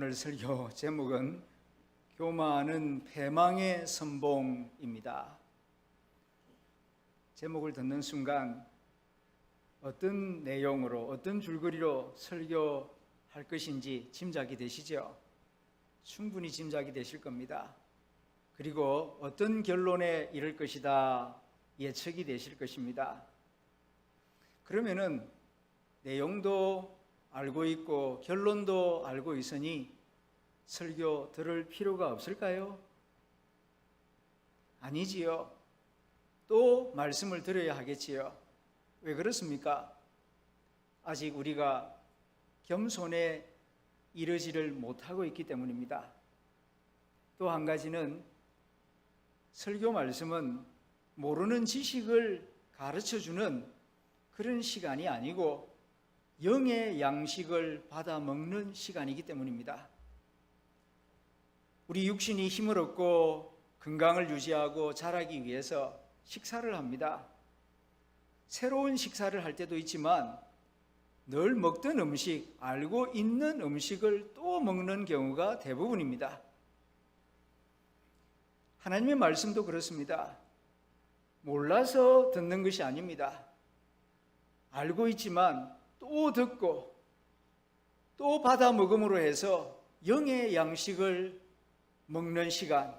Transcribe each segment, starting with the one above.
오늘 설교 제목은 교만은 패망의 선봉입니다. 제목을 듣는 순간 어떤 내용으로, 어떤 줄거리로 설교할 것인지 짐작이 되시죠? 충분히 짐작이 되실 겁니다. 그리고 어떤 결론에 이를 것이다 예측이 되실 것입니다. 그러면은 내용도 알고 있고 결론도 알고 있으니 설교 들을 필요가 없을까요? 아니지요. 또 말씀을 들어야 하겠지요. 왜 그렇습니까? 아직 우리가 겸손에 이르지를 못하고 있기 때문입니다. 또 한 가지는 설교 말씀은 모르는 지식을 가르쳐주는 그런 시간이 아니고 영의 양식을 받아 먹는 시간이기 때문입니다. 우리 육신이 힘을 얻고 건강을 유지하고 자라기 위해서 식사를 합니다. 새로운 식사를 할 때도 있지만 늘 먹던 음식, 알고 있는 음식을 또 먹는 경우가 대부분입니다. 하나님의 말씀도 그렇습니다. 몰라서 듣는 것이 아닙니다. 알고 있지만 또 듣고 또 받아 먹음으로 해서 영의 양식을 먹는 시간,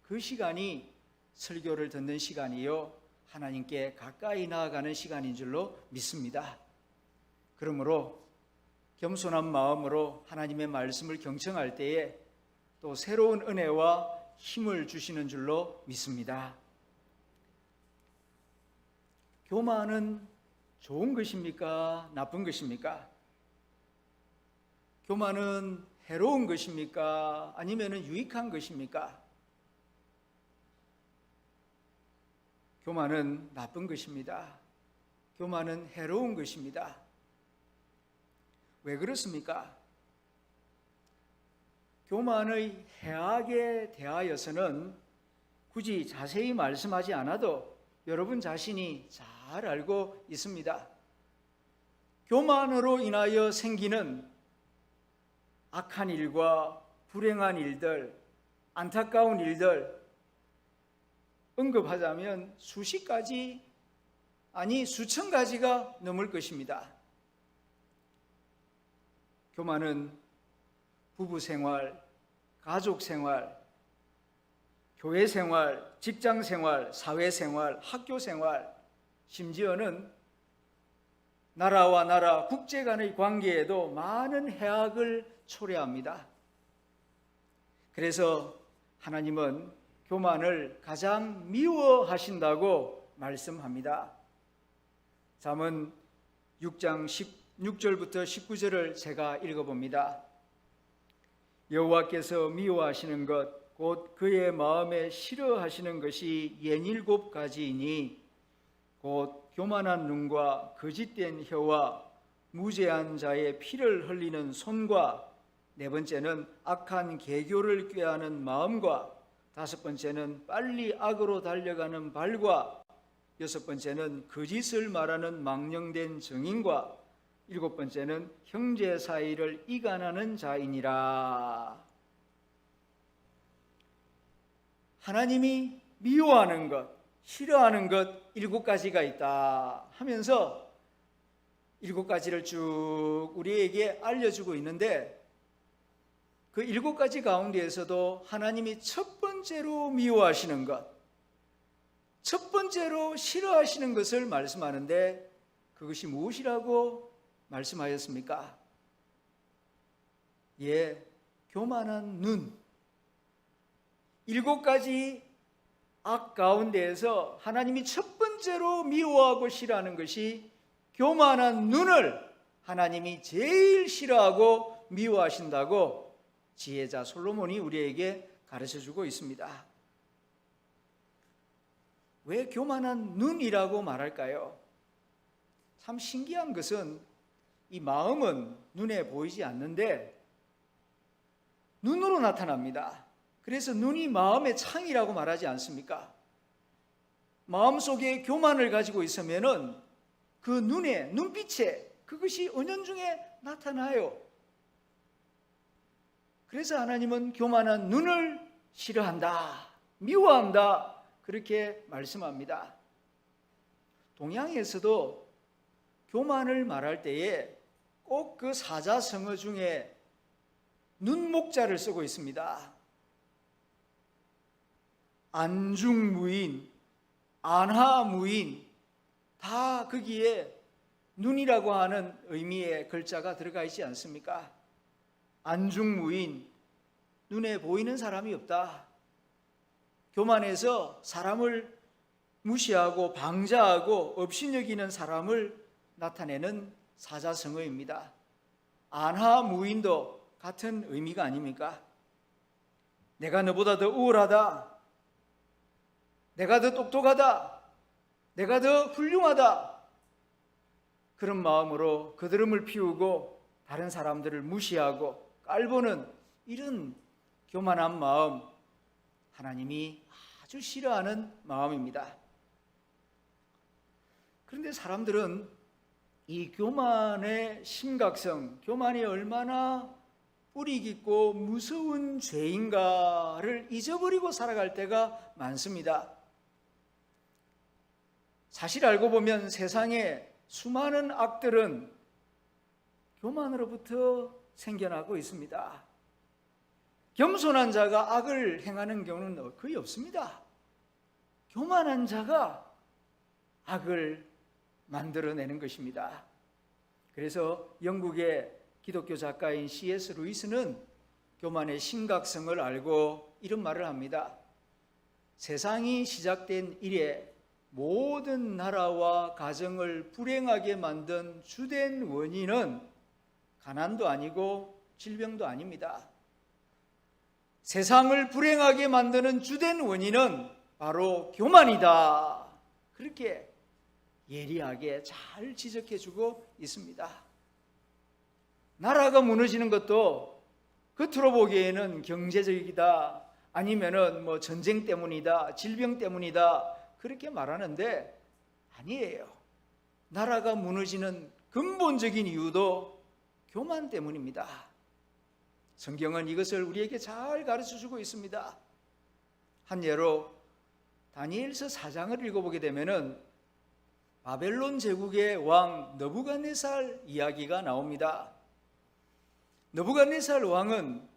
그 시간이 설교를 듣는 시간이요 하나님께 가까이 나아가는 시간인 줄로 믿습니다. 그러므로 겸손한 마음으로 하나님의 말씀을 경청할 때에 또 새로운 은혜와 힘을 주시는 줄로 믿습니다. 교만은 좋은 것입니까? 나쁜 것입니까? 교만은 해로운 것입니까? 아니면 유익한 것입니까? 교만은 나쁜 것입니다. 교만은 해로운 것입니다. 왜 그렇습니까? 교만의 해악에 대하여서는 굳이 자세히 말씀하지 않아도 여러분 자신이 잘 알고 있습니다. 교만으로 인하여 생기는 악한 일과 불행한 일들, 안타까운 일들 언급하자면 수십 가지, 아니 수천 가지가 넘을 것입니다. 교만은 부부생활, 가족생활, 교회생활, 직장생활, 사회생활, 학교생활, 심지어는 나라와 나라, 국제 간의 관계에도 많은 해악을 초래합니다. 그래서 하나님은 교만을 가장 미워하신다고 말씀합니다. 잠언 6장 16절부터 19절을 제가 읽어봅니다. 여호와께서 미워하시는 것 곧 그의 마음에 싫어하시는 것이 67가지이니 곧 교만한 눈과 거짓된 혀와 무죄한 자의 피를 흘리는 손과 네 번째는 악한 계교를 꾀하는 마음과 다섯 번째는 빨리 악으로 달려가는 발과 여섯 번째는 거짓을 말하는 망령된 증인과 일곱 번째는 형제 사이를 이간하는 자이니라. 하나님이 미워하는 것, 싫어하는 것 7가지가 있다 하면서 7가지를 쭉 우리에게 알려주고 있는데 그 7가지 가운데에서도 하나님이 첫 번째로 미워하시는 것, 첫 번째로 싫어하시는 것을 말씀하는데 그것이 무엇이라고 말씀하였습니까? 예, 교만한 눈. 7가지 악 가운데에서 하나님이 첫 번째로 미워하고 싫어하는 것이 교만한 눈을 하나님이 제일 싫어하고 미워하신다고 지혜자 솔로몬이 우리에게 가르쳐주고 있습니다. 왜 교만한 눈이라고 말할까요? 참 신기한 것은 이 마음은 눈에 보이지 않는데 눈으로 나타납니다. 그래서 눈이 마음의 창이라고 말하지 않습니까? 마음속에 교만을 가지고 있으면은 그 눈에, 눈빛에 그것이 은연중에 나타나요. 그래서 하나님은 교만한 눈을 싫어한다, 미워한다, 그렇게 말씀합니다. 동양에서도 교만을 말할 때에 꼭 그 사자성어 중에 눈목자를 쓰고 있습니다. 안중무인, 안하무인, 다 거기에 눈이라고 하는 의미의 글자가 들어가 있지 않습니까? 안중무인, 눈에 보이는 사람이 없다. 교만해서 사람을 무시하고 방자하고 업신여기는 사람을 나타내는 사자성어입니다. 안하무인도 같은 의미가 아닙니까? 내가 너보다 더 우월하다, 내가 더 똑똑하다, 내가 더 훌륭하다, 그런 마음으로 거드름을 피우고 다른 사람들을 무시하고 깔보는 이런 교만한 마음, 하나님이 아주 싫어하는 마음입니다. 그런데 사람들은 이 교만의 심각성, 교만이 얼마나 뿌리 깊고 무서운 죄인가를 잊어버리고 살아갈 때가 많습니다. 사실 알고 보면 세상에 수많은 악들은 교만으로부터 생겨나고 있습니다. 겸손한 자가 악을 행하는 경우는 거의 없습니다. 교만한 자가 악을 만들어내는 것입니다. 그래서 영국의 기독교 작가인 C.S. 루이스는 교만의 심각성을 알고 이런 말을 합니다. 세상이 시작된 이래 모든 나라와 가정을 불행하게 만든 주된 원인은 가난도 아니고 질병도 아닙니다. 세상을 불행하게 만드는 주된 원인은 바로 교만이다. 그렇게 예리하게 잘 지적해주고 있습니다. 나라가 무너지는 것도 겉으로 보기에는 경제적이다, 아니면은 뭐 전쟁 때문이다, 질병 때문이다, 그렇게 말하는데 아니에요. 나라가 무너지는 근본적인 이유도 교만 때문입니다. 성경은 이것을 우리에게 잘 가르쳐주고 있습니다. 한 예로 다니엘서 4장을 읽어보게 되면은 바벨론 제국의 왕 느부갓네살 이야기가 나옵니다. 느부갓네살 왕은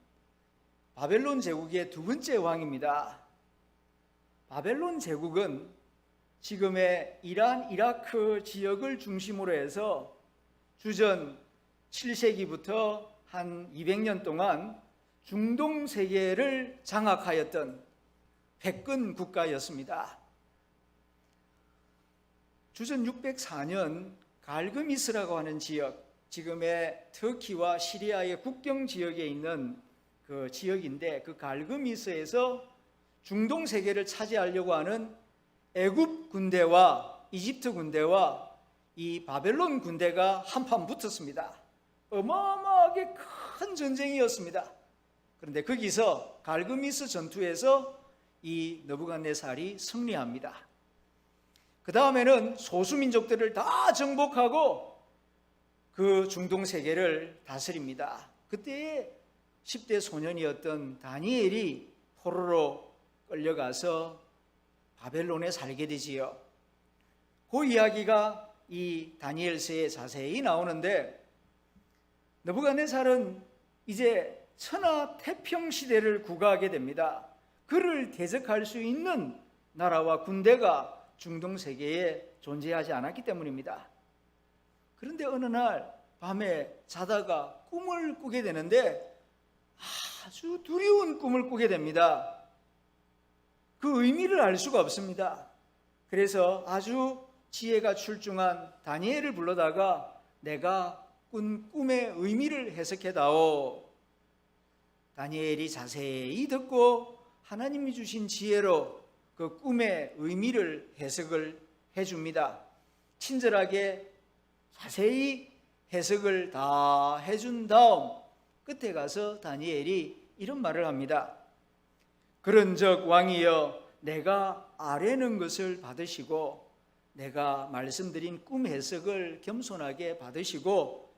바벨론 제국의 두 번째 왕입니다. 바벨론 제국은 지금의 이란, 이라크 지역을 중심으로 해서 주전 7세기부터 한 200년 동안 중동 세계를 장악하였던 패권 국가였습니다. 주전 604년 갈그미스라고 하는 지역, 지금의 터키와 시리아의 국경 지역에 있는 그 지역인데, 그 갈그미스에서 중동 세계를 차지하려고 하는 애굽 군대와 이집트 군대와 이 바벨론 군대가 한판 붙었습니다. 어마어마하게 큰 전쟁이었습니다. 그런데 거기서 갈그미스 전투에서 이 느부갓네살이 승리합니다. 그 다음에는 소수민족들을 다 정복하고 그 중동 세계를 다스립니다. 그때 10대 소년이었던 다니엘이 포로로 끌려가서 바벨론에 살게 되지요. 그 이야기가 이 다니엘서에 자세히 나오는데, 느부갓네살은 이제 천하 태평 시대를 구가하게 됩니다. 그를 대적할 수 있는 나라와 군대가 중동 세계에 존재하지 않았기 때문입니다. 그런데 어느 날 밤에 자다가 꿈을 꾸게 되는데 아주 두려운 꿈을 꾸게 됩니다. 그 의미를 알 수가 없습니다. 그래서 아주 지혜가 출중한 다니엘을 불러다가 내가 꾼 꿈의 의미를 해석해다오. 다니엘이 자세히 듣고 하나님이 주신 지혜로 그 꿈의 의미를 해석을 해줍니다. 친절하게 자세히 해석을 다 해준 다음 끝에 가서 다니엘이 이런 말을 합니다. 그런즉 왕이여, 내가 아뢰는 것을 받으시고 내가 말씀드린 꿈 해석을 겸손하게 받으시고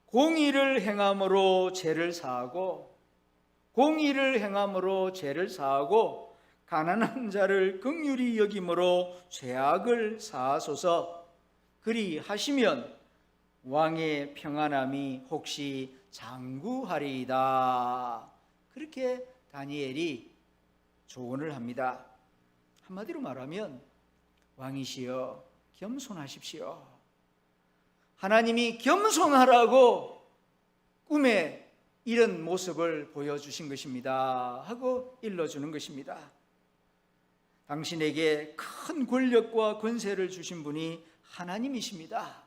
공의를 행함으로 죄를 사하고 공의를 행함으로 죄를 사하고 가난한 자를 긍휼히 여김으로 죄악을 사하소서. 그리하시면 왕의 평안함이 혹시 장구하리이다. 그렇게 다니엘이 조언을 합니다. 한마디로 말하면 왕이시여 겸손하십시오. 하나님이 겸손하라고 꿈에 이런 모습을 보여주신 것입니다 하고 일러주는 것입니다. 당신에게 큰 권력과 권세를 주신 분이 하나님이십니다.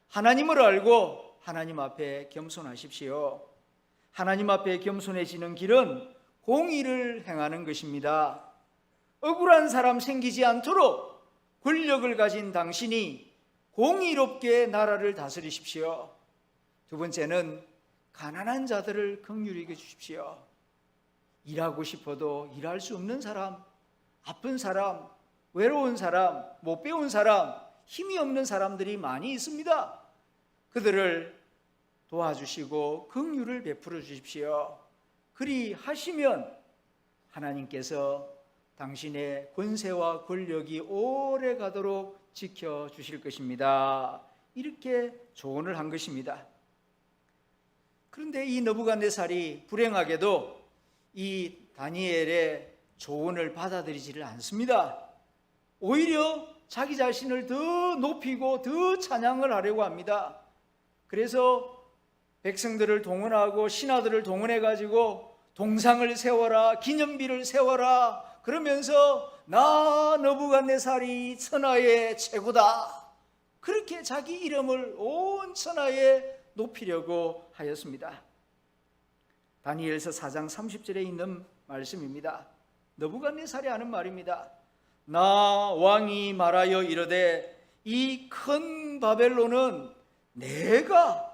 하나님을 알고 하나님 앞에 겸손하십시오. 하나님 앞에 겸손해지는 길은 공의를 행하는 것입니다. 억울한 사람 생기지 않도록 권력을 가진 당신이 공의롭게 나라를 다스리십시오. 두 번째는 가난한 자들을 긍휼히 여겨 주십시오. 일하고 싶어도 일할 수 없는 사람, 아픈 사람, 외로운 사람, 못 배운 사람, 힘이 없는 사람들이 많이 있습니다. 그들을 도와주시고 긍휼을 베풀어 주십시오. 그리하시면 하나님께서 당신의 권세와 권력이 오래 가도록 지켜주실 것입니다. 이렇게 조언을 한 것입니다. 그런데 이 느부갓네살이 불행하게도 이 다니엘의 조언을 받아들이지를 않습니다. 오히려 자기 자신을 더 높이고 더 찬양을 하려고 합니다. 그래서 백성들을 동원하고 신하들을 동원해가지고 동상을 세워라, 기념비를 세워라 그러면서 나 느부갓네살이 천하의 최고다, 그렇게 자기 이름을 온 천하에 높이려고 하였습니다. 다니엘서 4장 30절에 있는 말씀입니다. 느부갓네살이 하는 말입니다. 나 왕이 말하여 이르되 이 큰 바벨론은 내가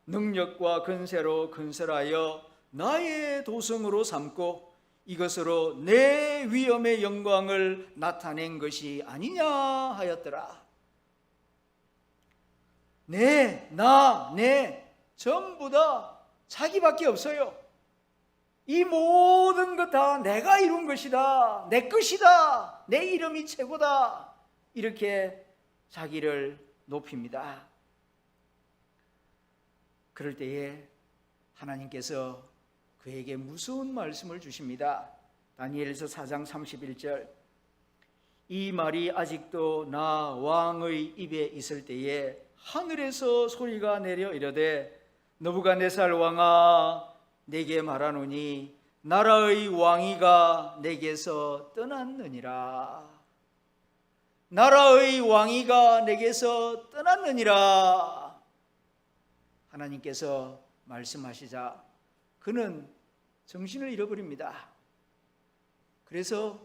능력과 권세로 건설하여 나의 도성으로 삼고 이것으로 내 위엄의 영광을 나타낸 것이 아니냐 하였더라. 내 전부 다 자기밖에 없어요. 이 모든 것 다 내가 이룬 것이다, 내 것이다, 내 이름이 최고다, 이렇게 자기를 높입니다. 그럴 때에 하나님께서 그에게 무서운 말씀을 주십니다. 다니엘서 4장 31절, 이 말이 아직도 나 왕의 입에 있을 때에 하늘에서 소리가 내려 이르되 느부갓네살 왕아 내게 말하노니 나라의 왕위가 내게서 떠났느니라. 나라의 왕위가 내게서 떠났느니라. 하나님께서 말씀하시자 그는 정신을 잃어버립니다. 그래서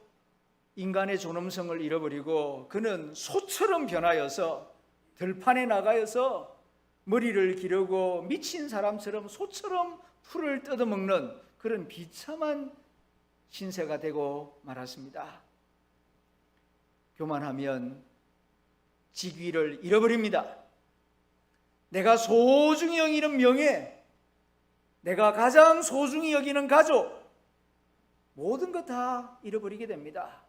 인간의 존엄성을 잃어버리고 그는 소처럼 변하여서 들판에 나가서 머리를 기르고 미친 사람처럼 소처럼 풀을 뜯어먹는 그런 비참한 신세가 되고 말았습니다. 교만하면 직위를 잃어버립니다. 내가 소중히 여기는 명예, 내가 가장 소중히 여기는 가족, 모든 것 다 잃어버리게 됩니다.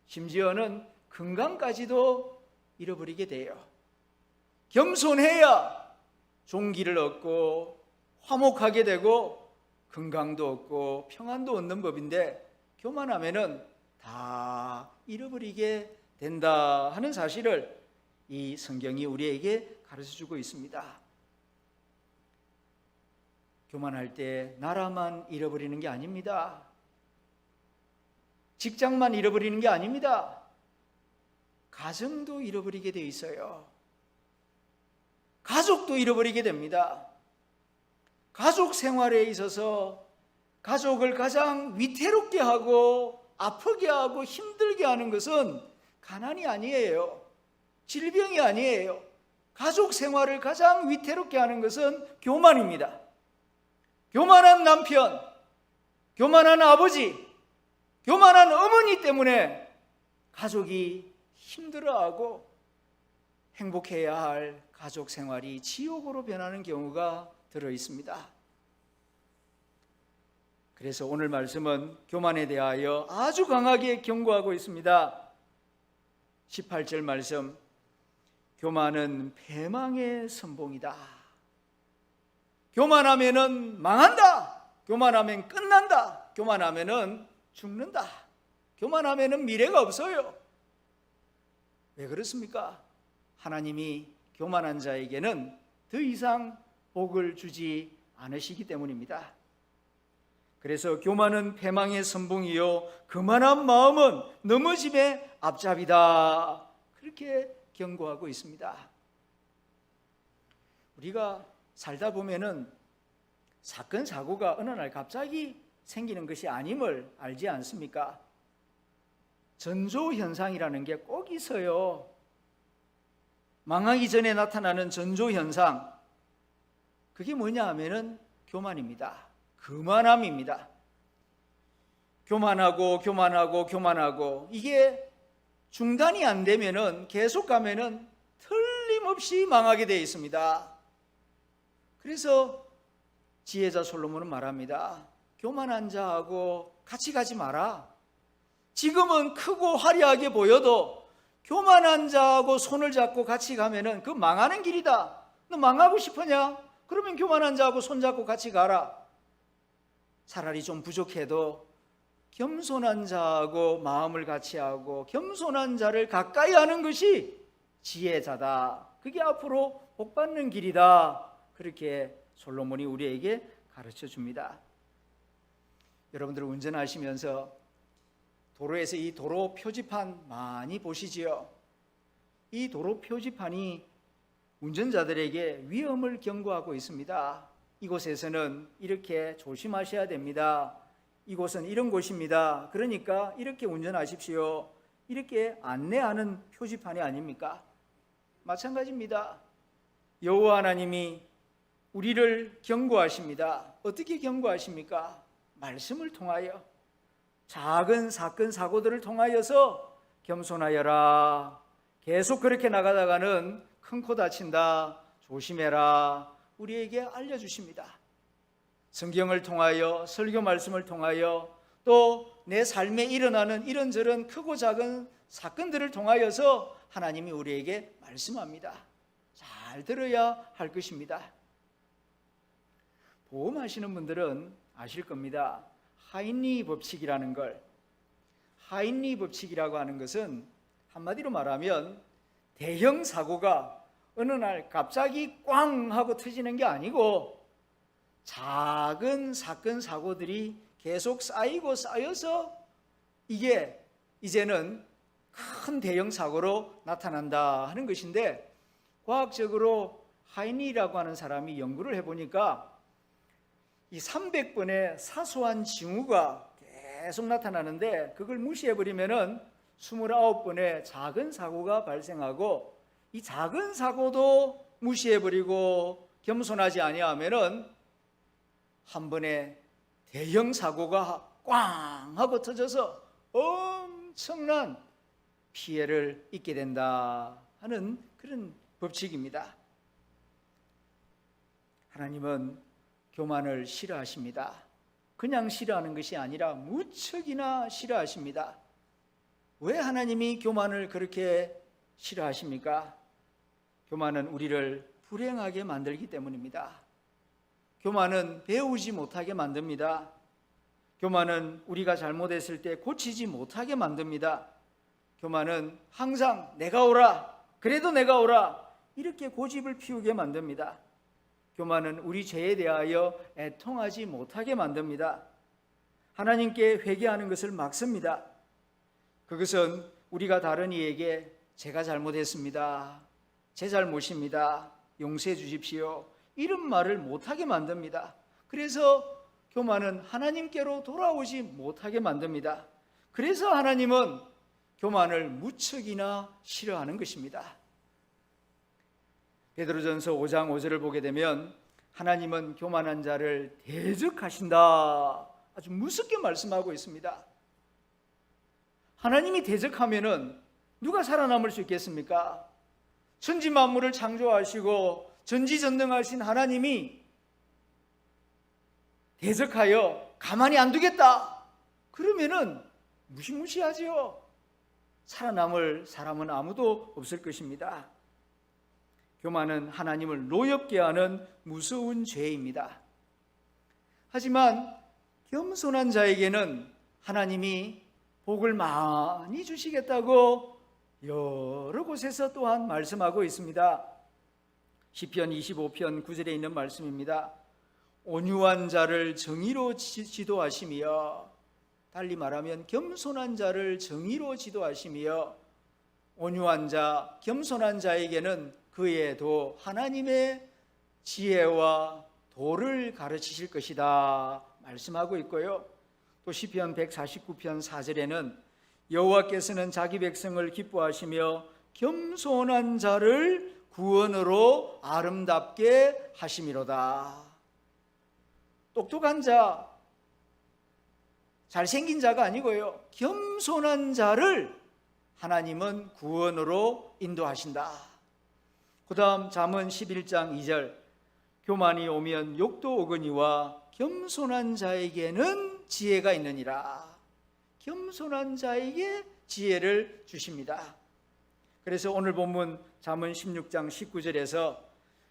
심지어는 건강까지도 잃어버리게 돼요. 겸손해야 종기를 얻고 화목하게 되고 건강도 얻고 평안도 얻는 법인데 교만하면은 다 잃어버리게 된다 하는 사실을 이 성경이 우리에게 가르쳐주고 있습니다. 교만할 때 나라만 잃어버리는 게 아닙니다. 직장만 잃어버리는 게 아닙니다. 가정도 잃어버리게 돼 있어요. 가족도 잃어버리게 됩니다. 가족 생활에 있어서 가족을 가장 위태롭게 하고 아프게 하고 힘들게 하는 것은 가난이 아니에요. 질병이 아니에요. 가족 생활을 가장 위태롭게 하는 것은 교만입니다. 교만한 남편, 교만한 아버지, 교만한 어머니 때문에 가족이 힘들어하고 행복해야 할 가족 생활이 지옥으로 변하는 경우가 들어 있습니다. 그래서 오늘 말씀은 교만에 대하여 아주 강하게 경고하고 있습니다. 18절 말씀, 교만은 패망의 선봉이다. 교만하면은 망한다. 교만하면 끝난다. 교만하면은 죽는다. 교만하면은 미래가 없어요. 왜 그렇습니까? 하나님이 교만한 자에게는 더 이상 복을 주지 않으시기 때문입니다. 그래서 교만은 패망의 선봉이요 교만한 마음은 넘어짐의 앞잡이다. 그렇게 경고하고 있습니다. 우리가 살다 보면은 사건 사고가 어느 날 갑자기 생기는 것이 아님을 알지 않습니까? 전조현상이라는 게 꼭 있어요. 망하기 전에 나타나는 전조현상, 그게 뭐냐 하면은 교만입니다. 교만함입니다. 교만하고 이게 중단이 안 되면은 계속 가면은 틀림없이 망하게 되어 있습니다. 그래서 지혜자 솔로몬은 말합니다. 교만한 자하고 같이 가지 마라. 지금은 크고 화려하게 보여도 교만한 자하고 손을 잡고 같이 가면은 그 망하는 길이다. 너 망하고 싶으냐? 그러면 교만한 자하고 손잡고 같이 가라. 차라리 좀 부족해도 겸손한 자하고 마음을 같이 하고 겸손한 자를 가까이 하는 것이 지혜자다. 그게 앞으로 복받는 길이다. 그렇게 솔로몬이 우리에게 가르쳐 줍니다. 여러분들 운전하시면서 도로에서 이 도로 표지판 많이 보시지요? 이 도로 표지판이 운전자들에게 위험을 경고하고 있습니다. 이곳에서는 이렇게 조심하셔야 됩니다. 이곳은 이런 곳입니다. 그러니까 이렇게 운전하십시오. 이렇게 안내하는 표지판이 아닙니까? 마찬가지입니다. 여호와 하나님이 우리를 경고하십니다. 어떻게 경고하십니까? 말씀을 통하여, 작은 사건 사고들을 통하여서 겸손하여라. 계속 그렇게 나가다가는 큰 코 다친다. 조심해라. 우리에게 알려주십니다. 성경을 통하여, 설교 말씀을 통하여, 또 내 삶에 일어나는 이런저런 크고 작은 사건들을 통하여서 하나님이 우리에게 말씀합니다. 잘 들어야 할 것입니다. 보험하시는 분들은 아실 겁니다. 하인리 법칙이라는 걸. 하인리 법칙이라고 하는 것은 한마디로 말하면 대형 사고가 어느 날 갑자기 꽝 하고 터지는 게 아니고 작은 사건 사고들이 계속 쌓이고 쌓여서 이게 이제는 큰 대형 사고로 나타난다 하는 것인데, 과학적으로 하인리라고 하는 사람이 연구를 해보니까 이 300번의 사소한 징후가 계속 나타나는데 그걸 무시해버리면은 29번의 작은 사고가 발생하고, 이 작은 사고도 무시해버리고 겸손하지 아니하면은 한 번에 대형 사고가 꽝 하고 터져서 엄청난 피해를 입게 된다 하는 그런 법칙입니다. 하나님은 교만을 싫어하십니다. 그냥 싫어하는 것이 아니라 무척이나 싫어하십니다. 왜 하나님이 교만을 그렇게 싫어하십니까? 교만은 우리를 불행하게 만들기 때문입니다. 교만은 배우지 못하게 만듭니다. 교만은 우리가 잘못했을 때 고치지 못하게 만듭니다. 교만은 항상 내가 오라, 그래도 내가 오라, 이렇게 고집을 피우게 만듭니다. 교만은 우리 죄에 대하여 애통하지 못하게 만듭니다. 하나님께 회개하는 것을 막습니다. 그것은 우리가 다른 이에게 제가 잘못했습니다, 제 잘못입니다, 용서해 주십시오, 이런 말을 못하게 만듭니다. 그래서 교만은 하나님께로 돌아오지 못하게 만듭니다. 그래서 하나님은 교만을 무척이나 싫어하는 것입니다. 베드로전서 5장 5절을 보게 되면 하나님은 교만한 자를 대적하신다, 아주 무섭게 말씀하고 있습니다. 하나님이 대적하면은 누가 살아남을 수 있겠습니까? 천지 만물을 창조하시고 전지전능하신 하나님이 대적하여 가만히 안 두겠다. 그러면은 무시무시하지요. 살아남을 사람은 아무도 없을 것입니다. 교만은 하나님을 노엽게 하는 무서운 죄입니다. 하지만 겸손한 자에게는 하나님이 복을 많이 주시겠다고 여러 곳에서 또한 말씀하고 있습니다. 시편 25편 9절에 있는 말씀입니다. 온유한 자를 정의로 지도하시며, 달리 말하면 겸손한 자를 정의로 지도하시며, 온유한 자, 겸손한 자에게는 그의 도, 하나님의 지혜와 도를 가르치실 것이다 말씀하고 있고요. 또 시편 149편 4절에는 여호와께서는 자기 백성을 기뻐하시며 겸손한 자를 구원으로 아름답게 하심이로다. 똑똑한 자, 잘생긴 자가 아니고요, 겸손한 자를 하나님은 구원으로 인도하신다. 그 다음 잠언 11장 2절, 교만이 오면 욕도 오거니와 겸손한 자에게는 지혜가 있느니라. 겸손한 자에게 지혜를 주십니다. 그래서 오늘 본문 잠언 16장 19절에서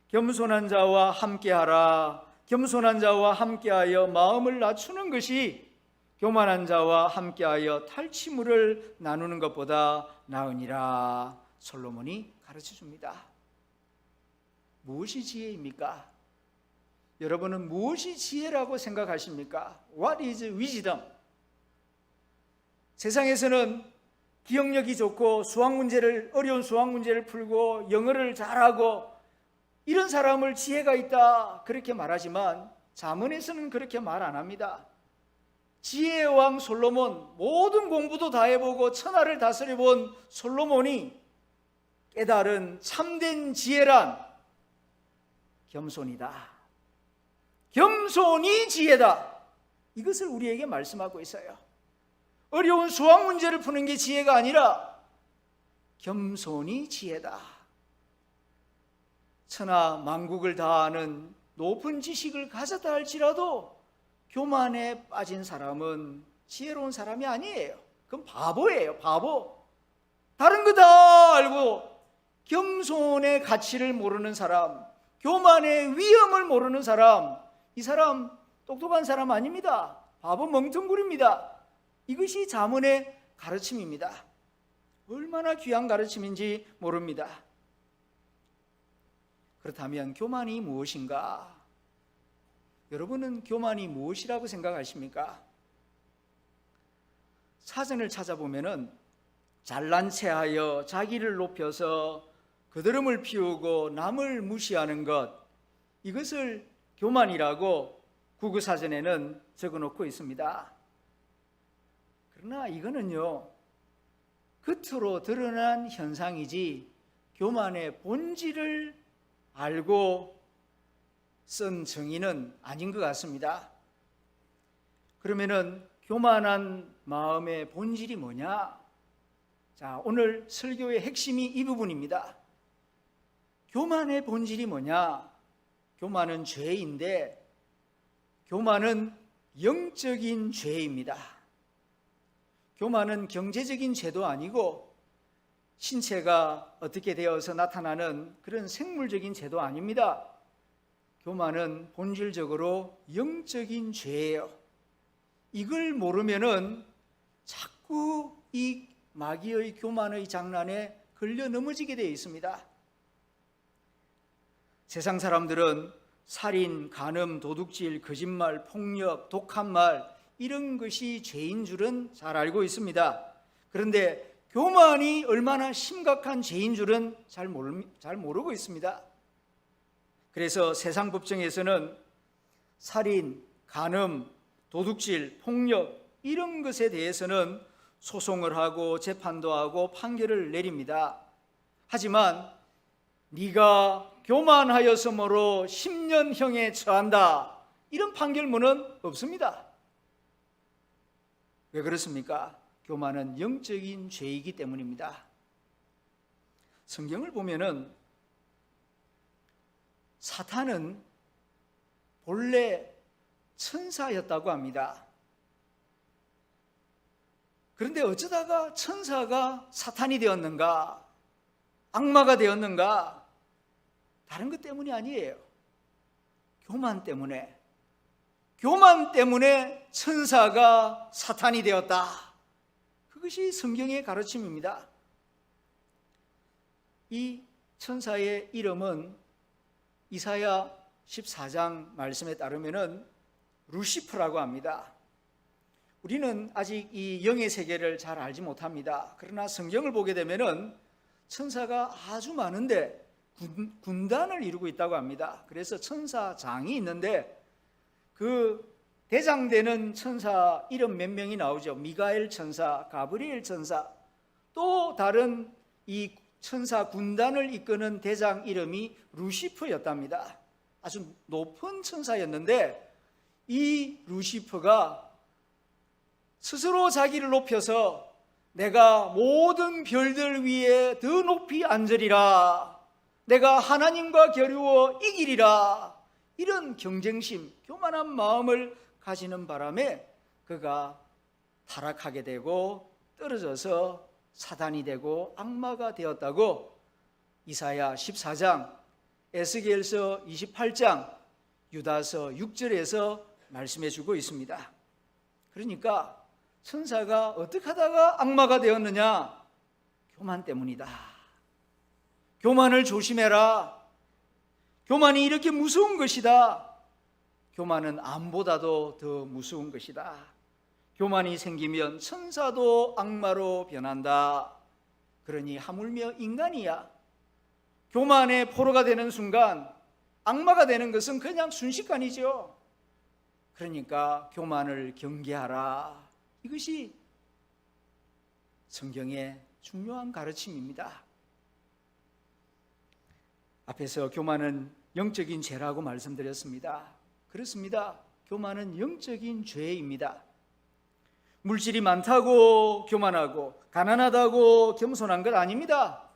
겸손한 자와 함께하라, 겸손한 자와 함께하여 마음을 낮추는 것이 교만한 자와 함께하여 탈취물을 나누는 것보다 나으니라 솔로몬이 가르쳐 줍니다. 무엇이 지혜입니까? 여러분은 무엇이 지혜라고 생각하십니까? What is wisdom? 세상에서는 기억력이 좋고 어려운 수학 문제를 풀고 영어를 잘하고 이런 사람을 지혜가 있다 그렇게 말하지만 잠언에서는 그렇게 말 안 합니다. 지혜의 왕 솔로몬, 모든 공부도 다 해보고 천하를 다스려본 솔로몬이 깨달은 참된 지혜란 겸손이다. 겸손이 지혜다. 이것을 우리에게 말씀하고 있어요. 어려운 수학 문제를 푸는 게 지혜가 아니라 겸손이 지혜다. 천하 만국을 다 아는 높은 지식을 가졌다 할지라도 교만에 빠진 사람은 지혜로운 사람이 아니에요. 그건 바보예요, 바보. 다른 거 다 알고 겸손의 가치를 모르는 사람, 교만의 위험을 모르는 사람, 이 사람 똑똑한 사람 아닙니다. 바보 멍텅구리입니다. 이것이 잠언의 가르침입니다. 얼마나 귀한 가르침인지 모릅니다. 그렇다면 교만이 무엇인가? 여러분은 교만이 무엇이라고 생각하십니까? 사전을 찾아보면은 잘난 체하여 자기를 높여서 거드름을 피우고 남을 무시하는 것, 이것을 교만이라고 국어사전에는 적어놓고 있습니다. 그러나 이거는요, 겉으로 드러난 현상이지 교만의 본질을 알고 쓴 정의는 아닌 것 같습니다. 그러면은 교만한 마음의 본질이 뭐냐? 자, 오늘 설교의 핵심이 이 부분입니다. 교만의 본질이 뭐냐? 교만은 죄인데 교만은 영적인 죄입니다. 교만은 경제적인 죄도 아니고 신체가 어떻게 되어서 나타나는 그런 생물적인 죄도 아닙니다. 교만은 본질적으로 영적인 죄예요. 이걸 모르면은 자꾸 이 마귀의 교만의 장난에 걸려 넘어지게 되어 있습니다. 세상 사람들은 살인, 간음, 도둑질, 거짓말, 폭력, 독한 말, 이런 것이 죄인 줄은 잘 알고 있습니다. 그런데 교만이 얼마나 심각한 죄인 줄은 잘 모르고 있습니다. 그래서 세상 법정에서는 살인, 간음, 도둑질, 폭력 이런 것에 대해서는 소송을 하고 재판도 하고 판결을 내립니다. 하지만 네가 교만하여서므로 10년형에 처한다, 이런 판결문은 없습니다. 왜 그렇습니까? 교만은 영적인 죄이기 때문입니다. 성경을 보면은 사탄은 본래 천사였다고 합니다. 그런데 어쩌다가 천사가 사탄이 되었는가? 악마가 되었는가? 다른 것 때문이 아니에요. 교만 때문에. 교만 때문에 천사가 사탄이 되었다. 그것이 성경의 가르침입니다. 이 천사의 이름은 이사야 14장 말씀에 따르면 루시퍼라고 합니다. 우리는 아직 이 영의 세계를 잘 알지 못합니다. 그러나 성경을 보게 되면 천사가 아주 많은데 군단을 이루고 있다고 합니다. 그래서 천사장이 있는데 그 대장되는 천사 이름 몇 명이 나오죠. 미가엘 천사, 가브리엘 천사, 또 다른 이 천사 군단을 이끄는 대장 이름이 루시퍼였답니다. 아주 높은 천사였는데 이 루시퍼가 스스로 자기를 높여서 내가 모든 별들 위에 더 높이 앉으리라, 내가 하나님과 겨루어 이기리라, 이런 경쟁심, 교만한 마음을 가지는 바람에 그가 타락하게 되고 떨어져서 사단이 되고 악마가 되었다고 이사야 14장, 에스겔서 28장, 유다서 6절에서 말씀해 주고 있습니다. 그러니까 천사가 어떻게 하다가 악마가 되었느냐? 교만 때문이다. 교만을 조심해라. 교만이 이렇게 무서운 것이다. 교만은 암보다도 더 무서운 것이다. 교만이 생기면 천사도 악마로 변한다. 그러니 하물며 인간이야. 교만의 포로가 되는 순간 악마가 되는 것은 그냥 순식간이죠. 그러니까 교만을 경계하라. 이것이 성경의 중요한 가르침입니다. 앞에서 교만은 영적인 죄라고 말씀드렸습니다. 그렇습니다. 교만은 영적인 죄입니다. 물질이 많다고 교만하고 가난하다고 겸손한 것 아닙니다.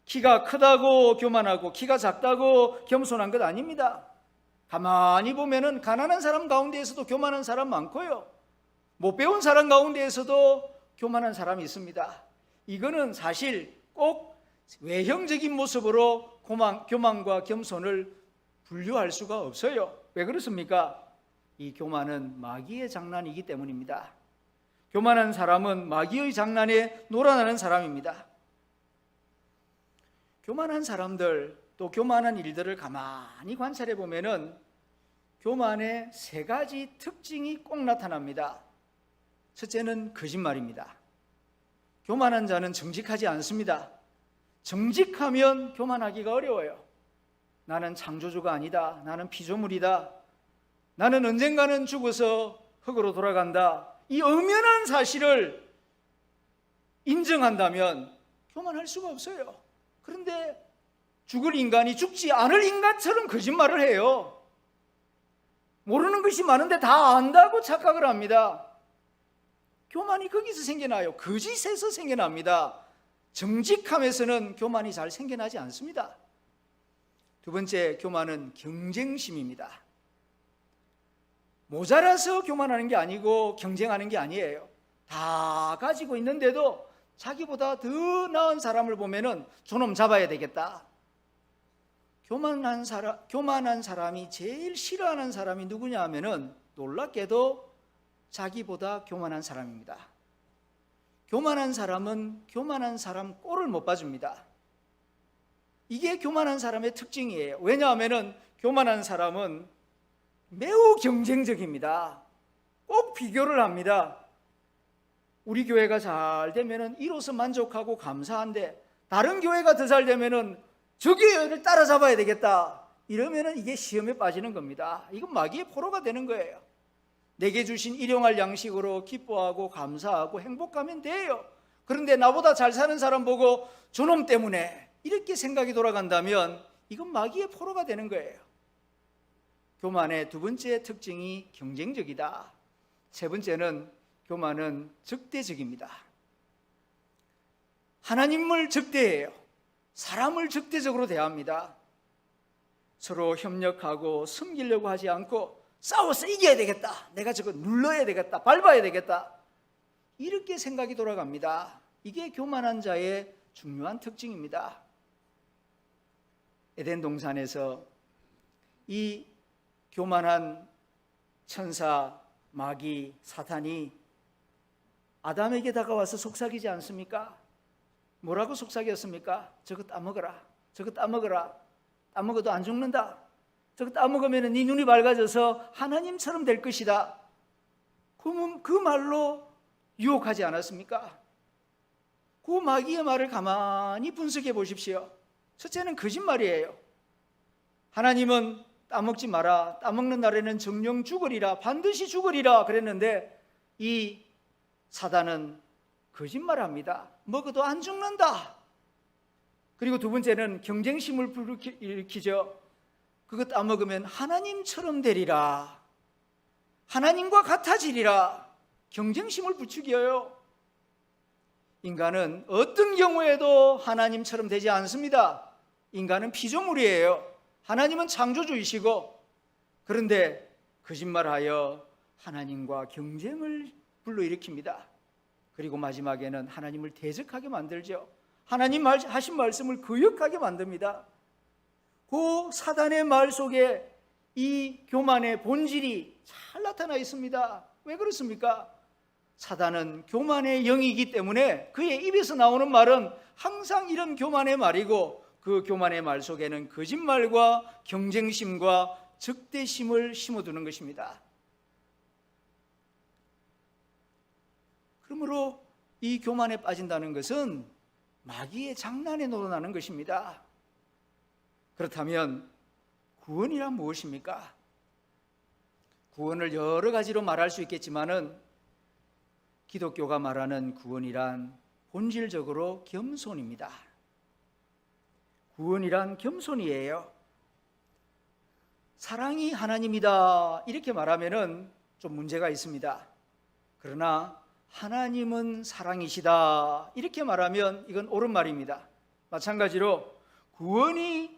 키가 크다고 교만하고 키가 작다고 겸손한 것 아닙니다. 가만히 보면은 가난한 사람 가운데에서도 교만한 사람 많고요, 못 배운 사람 가운데에서도 교만한 사람이 있습니다. 이거는 사실 꼭 외형적인 모습으로 교만과 겸손을 분류할 수가 없어요. 왜 그렇습니까? 이 교만은 마귀의 장난이기 때문입니다. 교만한 사람은 마귀의 장난에 놀아나는 사람입니다. 교만한 사람들, 또 교만한 일들을 가만히 관찰해 보면은 교만의 세 가지 특징이 꼭 나타납니다. 첫째는 거짓말입니다. 교만한 자는 정직하지 않습니다. 정직하면 교만하기가 어려워요. 나는 창조주가 아니다. 나는 피조물이다. 나는 언젠가는 죽어서 흙으로 돌아간다. 이 엄연한 사실을 인정한다면 교만할 수가 없어요. 그런데 죽을 인간이 죽지 않을 인간처럼 거짓말을 해요. 모르는 것이 많은데 다 안다고 착각을 합니다. 교만이 거기서 생겨나요. 거짓에서 생겨납니다. 정직함에서는 교만이 잘 생겨나지 않습니다. 두 번째, 교만은 경쟁심입니다. 모자라서 교만하는 게 아니고 경쟁하는 게 아니에요. 다 가지고 있는데도 자기보다 더 나은 사람을 보면은 저놈 잡아야 되겠다. 교만한 사람이 제일 싫어하는 사람이 누구냐 하면은 놀랍게도 자기보다 교만한 사람입니다. 교만한 사람은 교만한 사람 꼴을 못 봐줍니다. 이게 교만한 사람의 특징이에요. 왜냐하면은 교만한 사람은 매우 경쟁적입니다. 꼭 비교를 합니다. 우리 교회가 잘 되면은 이로써 만족하고 감사한데 다른 교회가 더 잘 되면은 저 교회를 따라잡아야 되겠다. 이러면은 이게 시험에 빠지는 겁니다. 이건 마귀의 포로가 되는 거예요. 내게 주신 일용할 양식으로 기뻐하고 감사하고 행복하면 돼요. 그런데 나보다 잘 사는 사람 보고 저놈 때문에 이렇게 생각이 돌아간다면 이건 마귀의 포로가 되는 거예요. 교만의 두 번째 특징이 경쟁적이다. 세 번째는 교만은 적대적입니다. 하나님을 적대해요. 사람을 적대적으로 대합니다. 서로 협력하고 섬기려고 하지 않고 싸워서 이겨야 되겠다. 내가 저거 눌러야 되겠다. 밟아야 되겠다. 이렇게 생각이 돌아갑니다. 이게 교만한 자의 중요한 특징입니다. 에덴 동산에서 이 교만한 천사, 마귀, 사탄이 아담에게 다가와서 속삭이지 않습니까? 뭐라고 속삭였습니까? 저거 따먹어라. 저거 따먹어라. 따먹어도 안 죽는다. 저거 따먹으면 네 눈이 밝아져서 하나님처럼 될 것이다. 그 말로 유혹하지 않았습니까? 그 마귀의 말을 가만히 분석해 보십시오. 첫째는 거짓말이에요. 하나님은 따먹지 마라. 따먹는 날에는 정령 죽으리라. 반드시 죽으리라 그랬는데 이 사단은 거짓말합니다. 먹어도 안 죽는다. 그리고 두 번째는 경쟁심을 일으키죠. 그거 따먹으면 하나님처럼 되리라. 하나님과 같아지리라. 경쟁심을 부추겨요. 인간은 어떤 경우에도 하나님처럼 되지 않습니다. 인간은 피조물이에요. 하나님은 창조주이시고, 그런데 거짓말하여 하나님과 경쟁을 불러일으킵니다. 그리고 마지막에는 하나님을 대적하게 만들죠. 하나님 하신 말씀을 거역하게 만듭니다. 그 사단의 말 속에 이 교만의 본질이 잘 나타나 있습니다. 왜 그렇습니까? 사단은 교만의 영이기 때문에 그의 입에서 나오는 말은 항상 이런 교만의 말이고, 그 교만의 말 속에는 거짓말과 경쟁심과 적대심을 심어두는 것입니다. 그러므로 이 교만에 빠진다는 것은 마귀의 장난에 놀아나는 것입니다. 그렇다면 구원이란 무엇입니까? 구원을 여러 가지로 말할 수 있겠지만은 기독교가 말하는 구원이란 본질적으로 겸손입니다. 구원이란 겸손이에요. 사랑이 하나님이다 이렇게 말하면은 좀 문제가 있습니다. 그러나 하나님은 사랑이시다 이렇게 말하면 이건 옳은 말입니다. 마찬가지로 구원이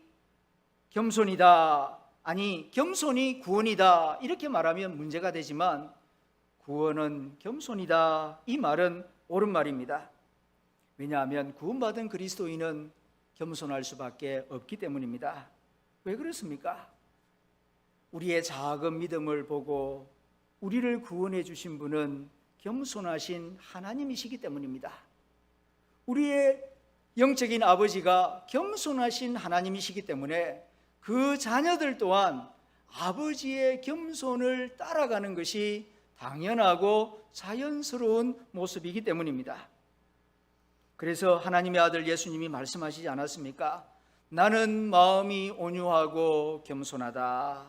겸손이다, 아니 겸손이 구원이다 이렇게 말하면 문제가 되지만 구원은 겸손이다 이 말은 옳은 말입니다. 왜냐하면 구원받은 그리스도인은 겸손할 수밖에 없기 때문입니다. 왜 그렇습니까? 우리의 작은 믿음을 보고 우리를 구원해 주신 분은 겸손하신 하나님이시기 때문입니다. 우리의 영적인 아버지가 겸손하신 하나님이시기 때문에 그 자녀들 또한 아버지의 겸손을 따라가는 것이 당연하고 자연스러운 모습이기 때문입니다. 그래서 하나님의 아들 예수님이 말씀하시지 않았습니까? 나는 마음이 온유하고 겸손하다.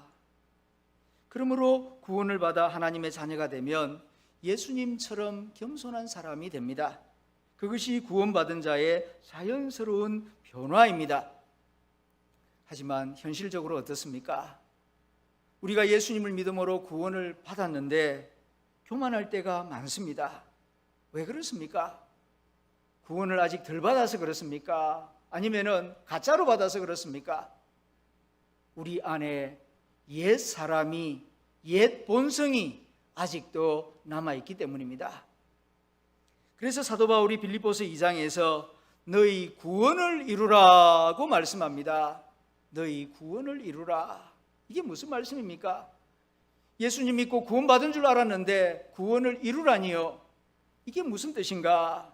그러므로 구원을 받아 하나님의 자녀가 되면 예수님처럼 겸손한 사람이 됩니다. 그것이 구원받은 자의 자연스러운 변화입니다. 하지만 현실적으로 어떻습니까? 우리가 예수님을 믿음으로 구원을 받았는데 교만할 때가 많습니다. 왜 그렇습니까? 구원을 아직 덜 받아서 그렇습니까? 아니면은 가짜로 받아서 그렇습니까? 우리 안에 옛 사람이, 옛 본성이 아직도 남아있기 때문입니다. 그래서 사도 바울이 빌립보서 2장에서 너희 구원을 이루라고 말씀합니다. 너희 구원을 이루라. 이게 무슨 말씀입니까? 예수님 믿고 구원받은 줄 알았는데 구원을 이루라니요. 이게 무슨 뜻인가?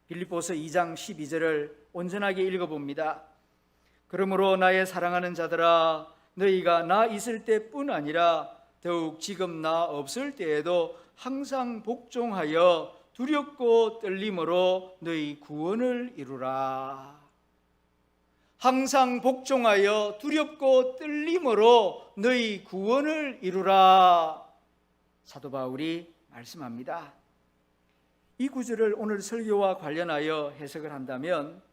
빌립보서 2장 12절을 온전하게 읽어봅니다. 그러므로 나의 사랑하는 자들아, 너희가 나 있을 때뿐 아니라 더욱 지금 나 없을 때에도 항상 복종하여 두렵고 떨림으로 너희 구원을 이루라. 항상 복종하여 두렵고 떨림으로 너희 구원을 이루라. 사도 바울이 말씀합니다. 이 구절을 오늘 설교와 관련하여 해석을 한다면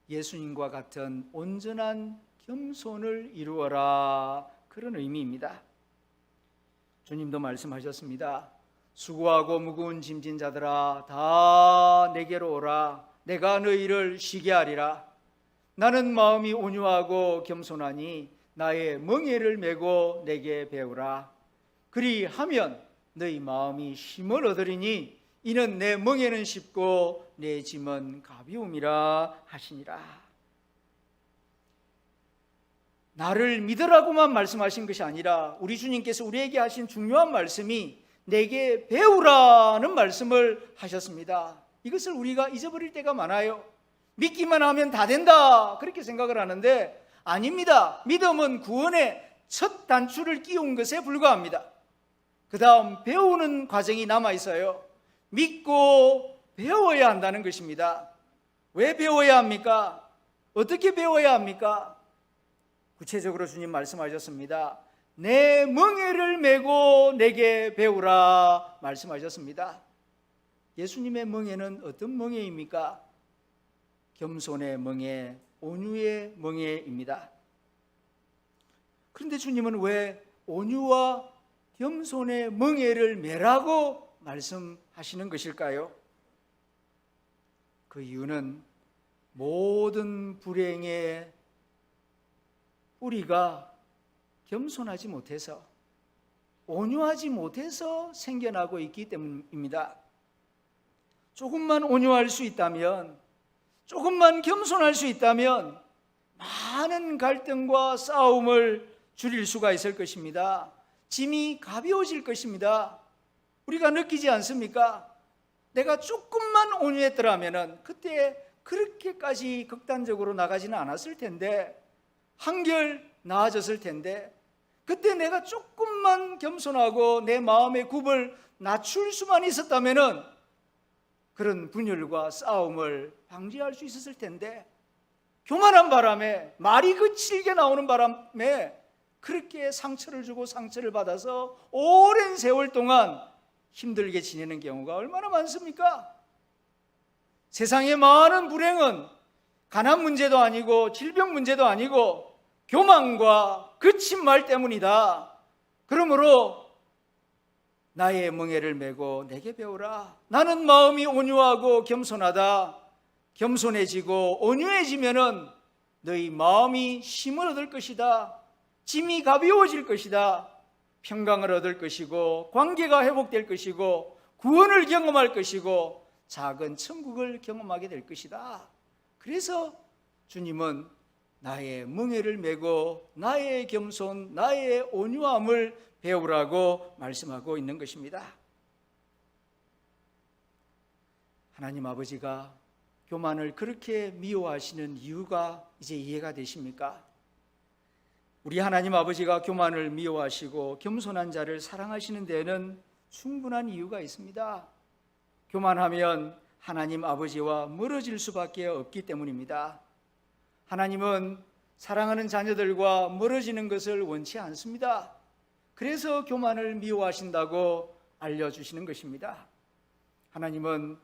예수님과 같은 온전한 겸손을 이루어라, 그런 의미입니다. 주님도 말씀하셨습니다. 수고하고 무거운 짐진 자들아 다 내게로 오라. 내가 너희를 쉬게 하리라. 나는 마음이 온유하고 겸손하니 나의 멍에를 메고 내게 배우라. 그리하면 너희 마음이 힘을 얻으리니 이는 내 멍에는 쉽고 내 짐은 가벼움이라 하시니라. 나를 믿으라고만 말씀하신 것이 아니라 우리 주님께서 우리에게 하신 중요한 말씀이 내게 배우라는 말씀을 하셨습니다. 이것을 우리가 잊어버릴 때가 많아요. 믿기만 하면 다 된다 그렇게 생각을 하는데 아닙니다. 믿음은 구원의 첫 단추를 끼운 것에 불과합니다. 그 다음 배우는 과정이 남아있어요. 믿고 배워야 한다는 것입니다. 왜 배워야 합니까? 어떻게 배워야 합니까? 구체적으로 주님 말씀하셨습니다. 내 멍에를 메고 내게 배우라 말씀하셨습니다. 예수님의 멍에는 어떤 멍에입니까? 겸손의 멍에, 온유의 멍에입니다. 그런데 주님은 왜 온유와 겸손의 멍에를 메라고 말씀하시는 것일까요? 그 이유는 모든 불행의 뿌리가 겸손하지 못해서, 온유하지 못해서 생겨나고 있기 때문입니다. 조금만 온유할 수 있다면, 조금만 겸손할 수 있다면 많은 갈등과 싸움을 줄일 수가 있을 것입니다. 짐이 가벼워질 것입니다. 우리가 느끼지 않습니까? 내가 조금만 온유했더라면 그때 그렇게까지 극단적으로 나가지는 않았을 텐데, 한결 나아졌을 텐데, 그때 내가 조금만 겸손하고 내 마음의 굽을 낮출 수만 있었다면 그런 분열과 싸움을 방지할 수 있었을 텐데, 교만한 바람에, 말이 거칠게 나오는 바람에 그렇게 상처를 주고 상처를 받아서 오랜 세월 동안 힘들게 지내는 경우가 얼마나 많습니까? 세상의 많은 불행은 가난 문제도 아니고 질병 문제도 아니고 교만과 거친 말 때문이다. 그러므로 나의 멍에를 메고 내게 배우라. 나는 마음이 온유하고 겸손하다. 겸손해지고 온유해지면은 너희 마음이 힘을 얻을 것이다. 짐이 가벼워질 것이다. 평강을 얻을 것이고 관계가 회복될 것이고 구원을 경험할 것이고 작은 천국을 경험하게 될 것이다. 그래서 주님은 나의 멍에를 메고 나의 겸손, 나의 온유함을 배우라고 말씀하고 있는 것입니다. 하나님 아버지가 교만을 그렇게 미워하시는 이유가 이제 이해가 되십니까? 우리 하나님 아버지가 교만을 미워하시고 겸손한 자를 사랑하시는 데에는 충분한 이유가 있습니다. 교만하면 하나님 아버지와 멀어질 수밖에 없기 때문입니다. 하나님은 사랑하는 자녀들과 멀어지는 것을 원치 않습니다. 그래서 교만을 미워하신다고 알려주시는 것입니다. 하나님은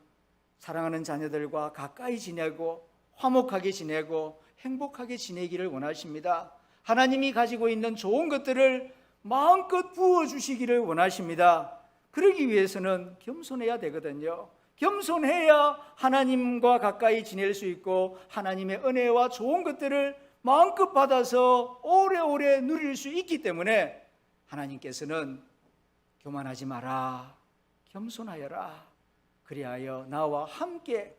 사랑하는 자녀들과 가까이 지내고 화목하게 지내고 행복하게 지내기를 원하십니다. 하나님이 가지고 있는 좋은 것들을 마음껏 부어주시기를 원하십니다. 그러기 위해서는 겸손해야 되거든요. 겸손해야 하나님과 가까이 지낼 수 있고 하나님의 은혜와 좋은 것들을 마음껏 받아서 오래오래 누릴 수 있기 때문에 하나님께서는 교만하지 마라, 겸손하여라, 그리하여 나와 함께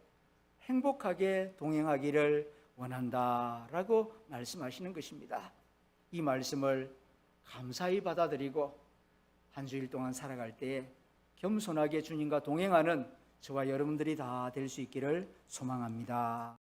행복하게 동행하기를 원한다라고 말씀하시는 것입니다. 이 말씀을 감사히 받아들이고 한 주일 동안 살아갈 때에 겸손하게 주님과 동행하는 저와 여러분들이 다 될 수 있기를 소망합니다.